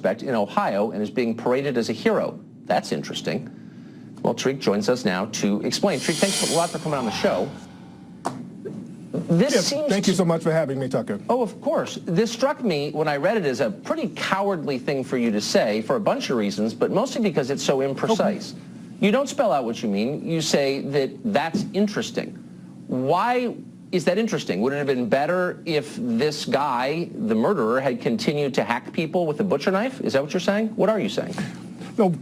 suspect in Ohio and is being paraded as a hero. That's interesting. Well, Tariq joins us now to explain. Tariq, thanks a lot for coming on the show. Thank you so much for having me, Tucker. Oh, of course. This struck me when I read it as a pretty cowardly thing for you to say for a bunch of reasons, but mostly because it's so imprecise. Okay. You don't spell out what you mean. You say that that's interesting. Why is that interesting? Would it have been better if this guy, the murderer, had continued to hack people with a butcher knife? Is that what you're saying? What are you saying? No,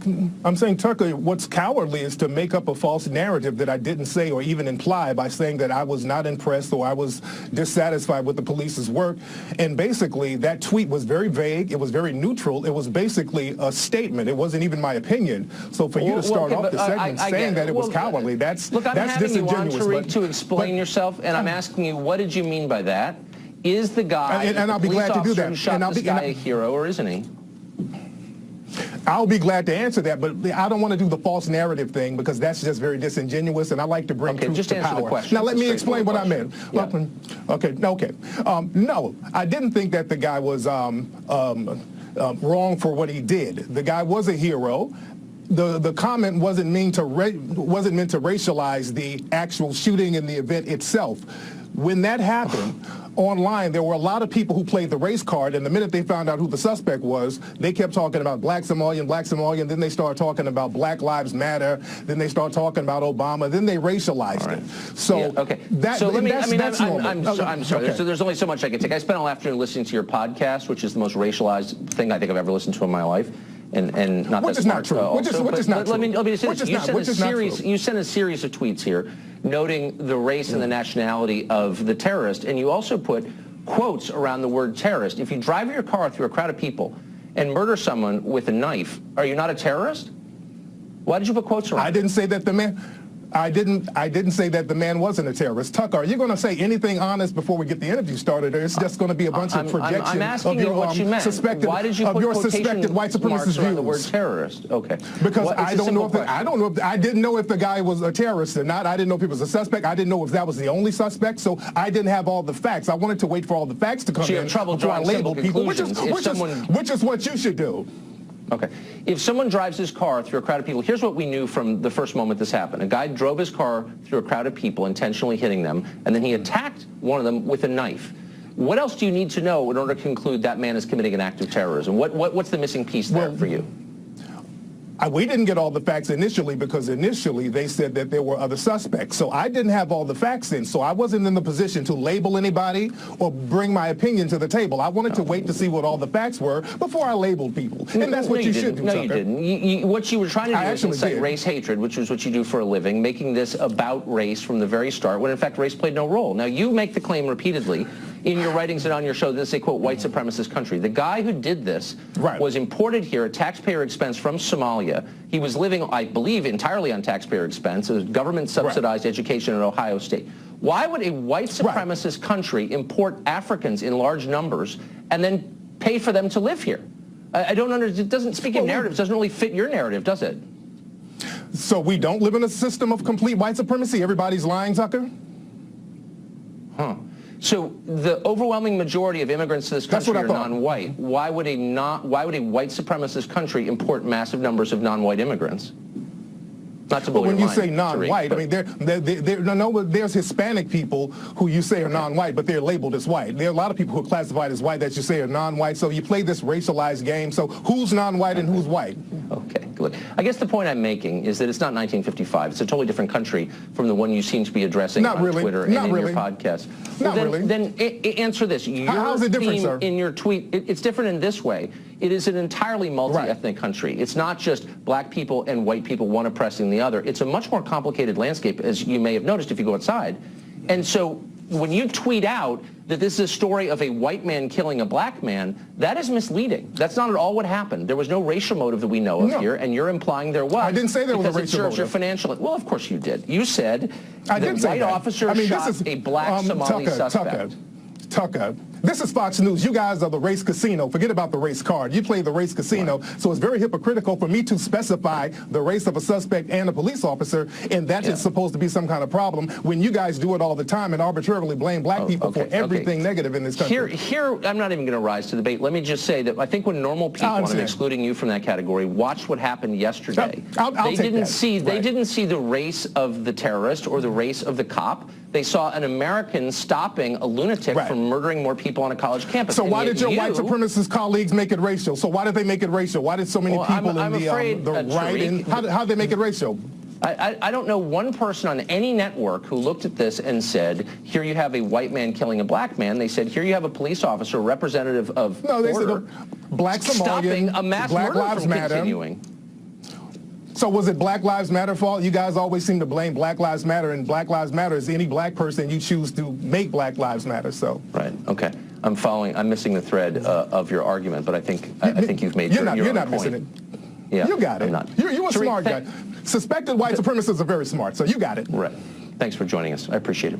I'm saying, Tucker, what's cowardly is to make up a false narrative that I didn't say or even imply by saying that I was not impressed or I was dissatisfied with the police's work. And basically, that tweet was very vague. It was very neutral. It was basically a statement. It wasn't even my opinion. So for you to start off the segment saying that it was cowardly, that's disingenuous. Look, I'm having you on, Tariq, to explain yourself, and I'm asking you, what did you mean by that? Is the guy, and I'll be glad to do that. Who shot this guy a hero, or isn't he? I'll be glad to answer that, but I don't want to do the false narrative thing because that's just very disingenuous, and I like to bring truth to power. The question. Now, let me explain what I meant. Yeah. No, I didn't think that the guy was wrong for what he did. The guy was a hero. The comment wasn't meant to racialize the actual shooting and the event itself. When that happened, online, there were a lot of people who played the race card, and the minute they found out who the suspect was, they kept talking about black Somalian, then they started talking about Black Lives Matter, then they started talking about Obama, then they racialized it. So, that's normal. I'm sorry, there's only so much I can take. I spent all afternoon listening to your podcast, which is the most racialized thing I think I've ever listened to in my life. And not which is not true. Which is not true. Let me say this. You sent a series of tweets here noting the race and the nationality of the terrorist, and you also put quotes around the word terrorist. If you drive your car through a crowd of people and murder someone with a knife, are you not a terrorist? Why did you put quotes around? I didn't say that the man. I didn't say that the man wasn't a terrorist. Tucker, are you going to say anything honest before we get the interview started, or it's just going to be a bunch of projections of your suspected white supremacist views? The word terrorist. Okay. Because I don't know if I didn't know if the guy was a terrorist or not. I didn't know if he was a suspect. I didn't know if that was the only suspect. So I didn't have all the facts. I wanted to wait for all the facts to come in before I labeled people, which is what you should do. Okay. If someone drives his car through a crowd of people, here's what we knew from the first moment this happened. A guy drove his car through a crowd of people, intentionally hitting them, and then he attacked one of them with a knife. What else do you need to know in order to conclude that man is committing an act of terrorism? What's the missing piece there for you? We didn't get all the facts initially because initially they said that there were other suspects. So I didn't have all the facts in. So I wasn't in the position to label anybody or bring my opinion to the table. I wanted to wait to see what all the facts were before I labeled people. And that's what you should do, No, you didn't. What you were trying to do is incite race hatred, which is what you do for a living, making this about race from the very start, when in fact race played no role. Now, you make the claim repeatedly in your writings and on your show that this is a, quote, white supremacist country. The guy who did this was imported here at taxpayer expense from Somalia. He was living, I believe, entirely on taxpayer expense. It was government-subsidized education at Ohio State. Why would a white supremacist country import Africans in large numbers and then pay for them to live here? I don't understand. It doesn't, speak of narratives, doesn't really fit your narrative, does it? So we don't live in a system of complete white supremacy? Everybody's lying, Tucker? Huh. So the overwhelming majority of immigrants to this country are non-white. Why would a white supremacist country import massive numbers of non-white immigrants? Not to blow your mind, when you say non-white, I mean, there's Hispanic people who you say are non-white, but they're labeled as white. There are a lot of people who are classified as white that you say are non-white. So you play this racialized game. So who's non-white and who's white? Okay, good. I guess the point I'm making is that it's not 1955. It's a totally different country from the one you seem to be addressing on Twitter and in your podcast. Then answer this. How is it different, sir? In your tweet, it's different in this way. It is an entirely multi-ethnic country. It's not just black people and white people, one oppressing the other. It's a much more complicated landscape, as you may have noticed if you go outside. And so when you tweet out that this is a story of a white man killing a black man, that is misleading. That's not at all what happened. There was no racial motive that we know of here, and you're implying there was. I didn't say there was a racial motive. Because it serves your financial... Well, of course you did. You said that white officer shot a black Somali suspect. Tucker, This is Fox News. You guys are the race casino. Forget about the race card. You play the race casino. Right. So it's very hypocritical for me to specify the race of a suspect and a police officer, and that is supposed to be some kind of problem when you guys do it all the time and arbitrarily blame black people for everything negative in this country. Here, I'm not even going to rise to the bait. Let me just say that I think when normal people, and I'm excluding you from that category, watched what happened yesterday. They didn't see the race of the terrorist or the race of the cop. They saw an American stopping a lunatic from murdering more people on a college campus. So why did your white supremacist colleagues make it racial? So why did they make it racial? Why did so many people in the right? How did they make it racial? I don't know one person on any network who looked at this and said, here you have a white man killing a black man. They said, here you have a police officer, representative of order, black stopping a mass murder from continuing. So was it Black Lives Matter fault? You guys always seem to blame Black Lives Matter, and Black Lives Matter is any black person you choose to make Black Lives Matter. So right, okay, I'm following. I'm missing the thread of your argument, but I think you've made your you're not point. Missing it. Yeah, you got it. You're a smart guy. Suspected white supremacists are very smart, so you got it. Right. Thanks for joining us. I appreciate it.